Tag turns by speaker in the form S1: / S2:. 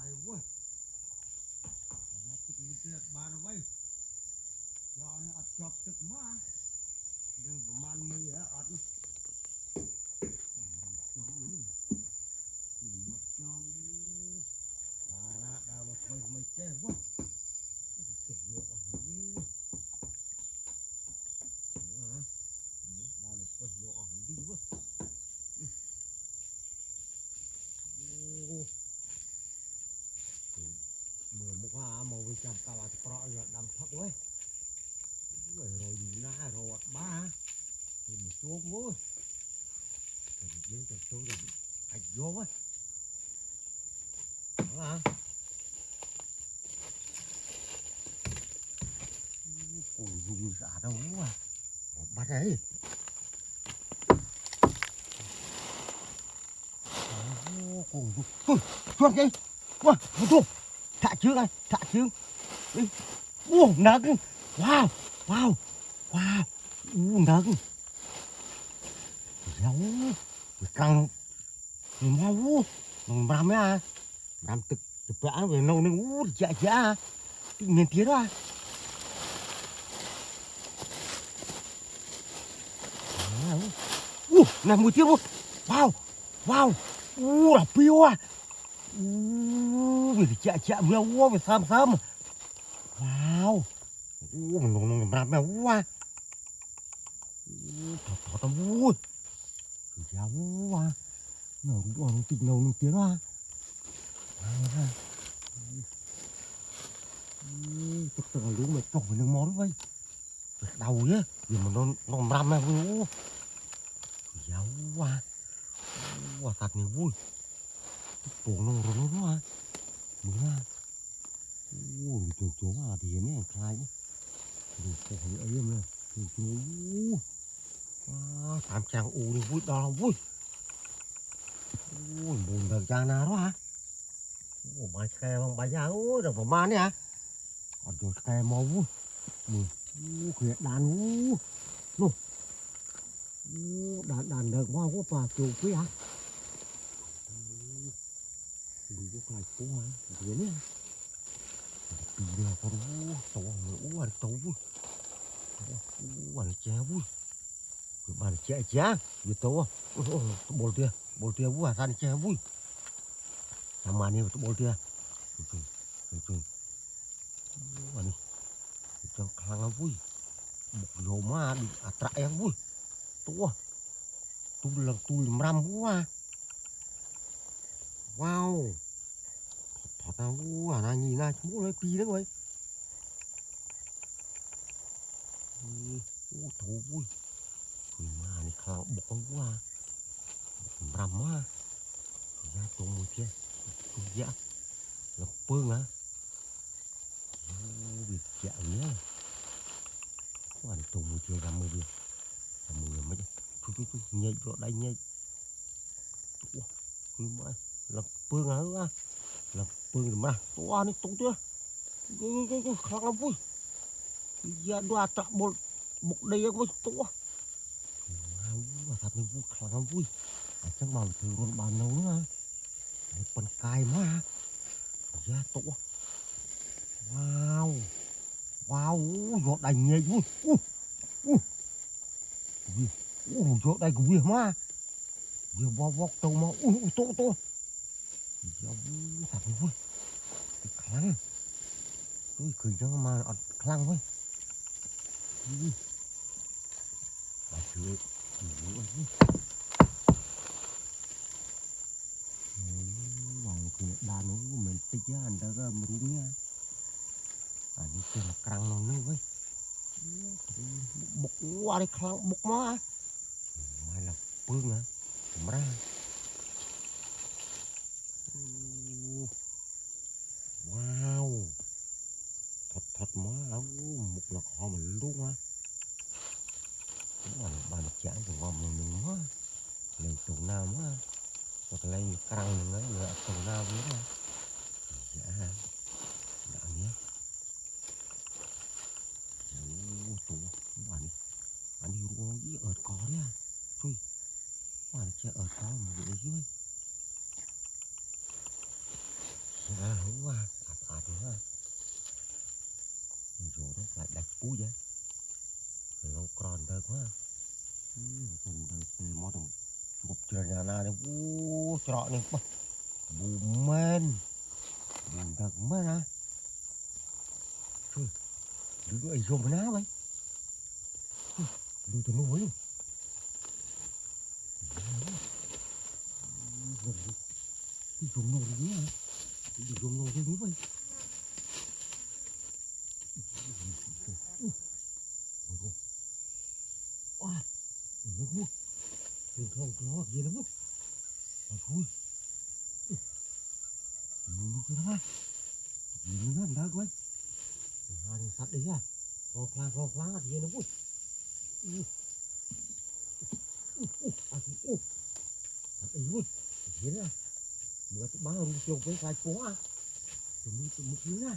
S1: ai quá nó tức tiệt bàn vậy cho nó chọc tức má đừng có man mì á ăn một trong là đào mà thôi mày chết quá kể nhiều ở hả đào là thôi nhiều ở đi quá mưa mục hà màu với chăm cả là cọ đầm thóc ấy rồi na rồi ba thì một chuông ngố rồi dưới trong chuông rồi ảnh vô á đó ôi dùng giả đâu quá bắt đấy cùng chuột gì wow một thả trước đây thả trước đi nấc wow wow wow nấc giống căng mau làm á làm thực thực vã về nâu nó chả chả miền tía đó này mùi tiêu luôn wow wow là piêu à vì chả chả mèo về sam sam wow mình làm mèo quá thật thật vui giáo quá nó tịnh nâu tiếng à tất cả lũ mày trồng với nước món vậy đầu nhá vì mà nó làm mèo vui giáo quá wow thật này vui tổ nó rốn quá đúng à ôi chỗ à thì này khai nhá cổ ấy em nè chỗ tám trang u đi vui đau vui ôi buồn đời cha nào đó hả ôi bài khe không bài giá ôi được vào man đấy hả còn rồi khe màu vui khuyết đàn nô đàn được hoa quá và chủ quý hả đừng có khai phố hả thế nhá đi được con tổ ăn tổ vui ăn chè vui bạn chè chè như tổ bol tia vui ăn chè vui làm mà này bol tia ăn cho khang vui một dầu mà đi trại em vui tổ tu làm ram vui wow thật nào vui à nhìn này mũi lấy pi đấy vậy thú vui mà này khang bột con vui à ram á ra tôm mùi kia tôm dạ là phương á việc chạy nhá có phải tôm mùi kia ra mùi việc mùi mấy chú nhảy chỗ đây nhảy cứ mãi là phương á là phương mà to này tôm chưa khang lắm vui giờ đoạt trạc một đây với to thật là vui khang lắm vui chắc bằng thử con bàn nấu nữa con cay má ra to wow wow giọt đành nhẹ vui giọt đành của vui má giờ vóc tàu mà to giờ thật vui khăn tôi cười cho mà khăn với bà cười đàn nó mình tích á anh ta có rung nha anh chơi là căng nó nữa với bục qua đây khăn bục má mai là phương hả ra wow thật má một là họ mình luôn á bà chán của mình má lên tủ nào má hoặc lên căng mình ấy là tủ nào biết mà dạ đã nhé tủ anh đi ruộng với ớt có đấy à thôi bạn chơi ớt có một cái đấy chứ Hú à, nữa. Rồi nó lại đặt cú vậy. Lâu còn đời quá. Tuần đời tê mò đồng chụp chờ nhà nào này trọ này bù men buồn thật mất á. Thôi, đứa ấy rôm ná vậy. Đừng tụi nó ấy. Đi rôm nông gì hả? Đi rôm nông gì vậy? Ôi cô. Wow, nó vui. Đừng không gì nó vui. Thôi. Nó cái đó. Nhìn nó đỡ quá. Hai này sắp đi à. Con khoang gì nó vui. Sắp đi vui. Thế nè. Mưa ba rung chiều với cái phố à. Tụi mình tụi mình à.